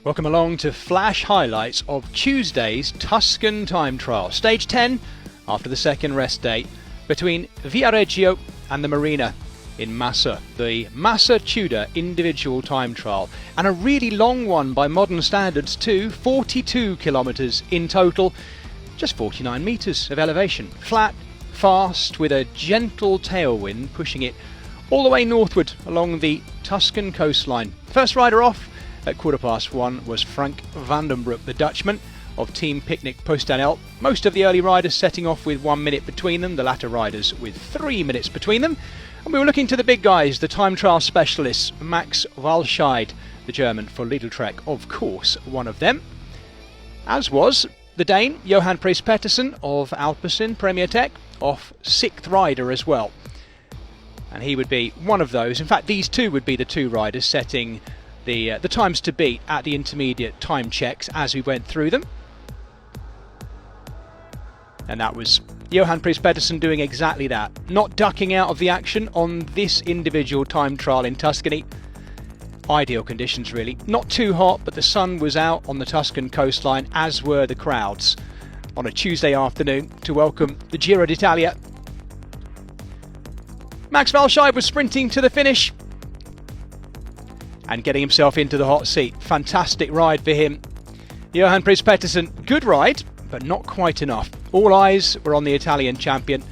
Welcome along to flash highlights of Tuesday's Tuscan time trial. Stage 10 after the second rest day between Viareggio and the Marina in Massa. The Massa Tudor individual time trial, and a really long one by modern standards too, 42 kilometres in total, just 49 metres of elevation. Flat, fast, with a gentle tailwind pushing it all the way northward along the Tuscan coastline. First rider off at 1:15 was Frank van den Broek, the Dutchman of Team Picnic PostNL. Most of the early riders setting off with 1 minute between them, the latter riders with 3 minutes between them. And we were looking to the big guys, the time trial specialists, Max Walscheid, the German for Lidl Trek, of course, one of them. As was the Dane, Johan Prees Pettersen of Alpecin Premier Tech, off 6th rider as well. And he would be one of those. In fact, these two would be the two riders setting the times to beat at the intermediate time checks as we went through them. And that was Johan Prees Pettersen doing exactly that, not ducking out of the action on this individual time trial in Tuscany. Ideal conditions really, not too hot, but the sun was out on the Tuscan coastline, as were the crowds on a Tuesday afternoon to welcome the Giro d'Italia. Max Walscheid was sprinting to the finish and getting himself into the hot seat. Fantastic ride for him. Johan Prees Pettersen, good ride, but not quite enough. All eyes were on the Italian champion,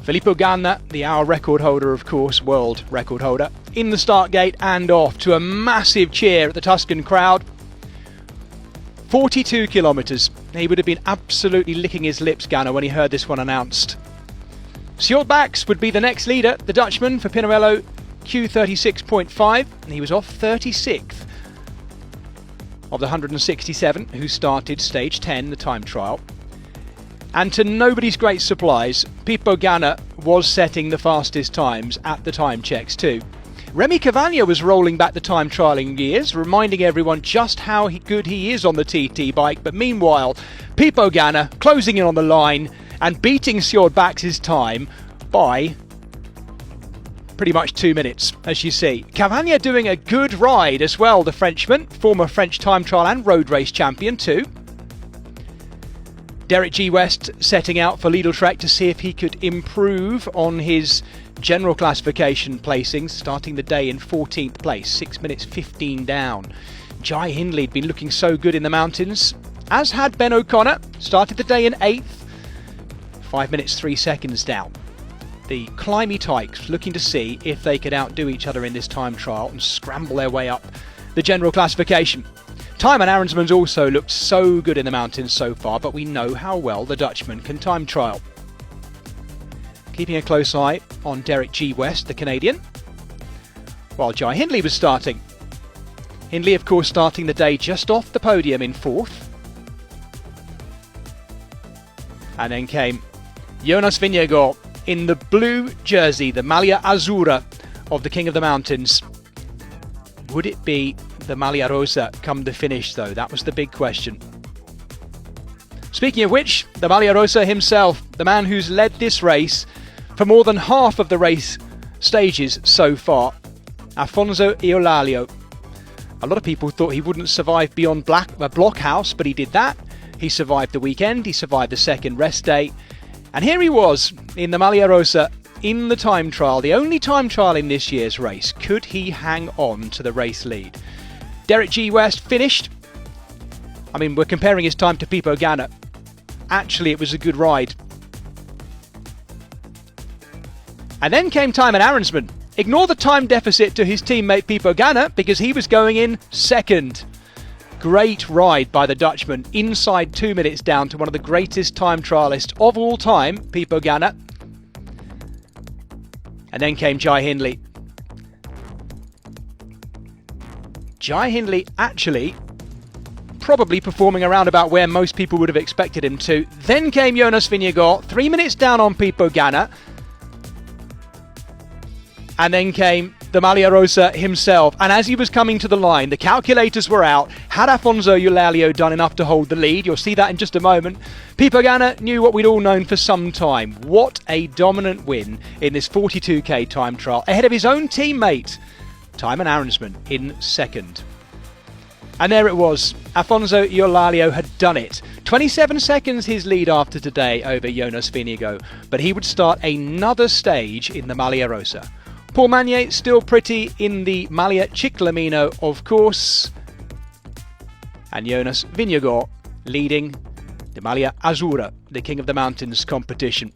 Filippo Ganna, the hour record holder, of course, world record holder, in the start gate and off to a massive cheer at the Tuscan crowd. 42 kilometres. He would have been absolutely licking his lips, Ganna, when he heard this one announced. Sjord Bax would be the next leader, the Dutchman for Pinarello Q36.5, and he was off 36th of the 167 who started stage 10, the time trial. And to nobody's great surprise, Pippo Ganna was setting the fastest times at the time checks too. Remy Cavagna was rolling back the time trialling years, reminding everyone just how good he is on the TT bike, but meanwhile, Pippo Ganna closing in on the line and beating Sjord Bax's time by pretty much 2 minutes, as you see. Cavagna doing a good ride as well, the Frenchman, former French time trial and road race champion too. Derek G. West setting out for Lidl Trek to see if he could improve on his general classification placings, starting the day in 14th place, 6 minutes 15 down. Jai Hindley had been looking so good in the mountains, as had Ben O'Connor, started the day in 8th, 5 minutes 3 seconds down. The Climby Tykes looking to see if they could outdo each other in this time trial and scramble their way up the general classification. Thymen Arensman's also looked so good in the mountains so far, but we know how well the Dutchman can time trial. Keeping a close eye on Derek G. West, the Canadian, while Jai Hindley was starting. Hindley, of course, starting the day just off the podium in 4th. And then came Jonas Vingegaard in the blue jersey, the Maglia Azzurra of the King of the Mountains. Would it be the Maglia Rosa come the finish though? That was the big question. Speaking of which, the Maglia Rosa himself, the man who's led this race for more than half of the race stages so far, Afonso Eulalia. A lot of people thought he wouldn't survive beyond Blockhouse, but he did that. He survived the weekend, he survived the second rest day, and here he was in the Maglia Rosa in the time trial, the only time trial in this year's race. Could he hang on to the race lead? Derek G. West finished. I mean, we're comparing his time to Pippo Ganna. Actually, it was a good ride. And then came Thymen Arensman. Ignore the time deficit to his teammate Pippo Ganna, because he was going in second. Great ride by the Dutchman, inside 2 minutes down to one of the greatest time trialists of all time, Pippo Ganna. And then came Jai Hindley. Jai Hindley actually probably performing around about where most people would have expected him to. Then came Jonas Vingegaard, 3 minutes down on Pippo Ganna. And then came the Maglia Rosa himself. And as he was coming to the line, the calculators were out. Had Afonso Eulalia done enough to hold the lead? You'll see that in just a moment. Pippo Ganna knew what we'd all known for some time. What a dominant win in this 42k time trial, ahead of his own teammate, Thymen Arensman, in second. And there it was. Afonso Eulalia had done it. 27 seconds his lead after today over Jonas Vingegaard, but he would start another stage in the Maglia Rosa. Paul Magnier still pretty in the Maglia Ciclamino, of course. And Jonas Vingegaard leading the Maglia Azzurra, the King of the Mountains competition.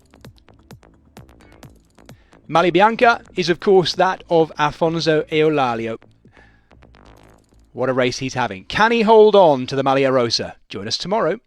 Maglia Bianca is of course that of Afonso Eulalia. What a race he's having. Can he hold on to the Maglia Rosa? Join us tomorrow.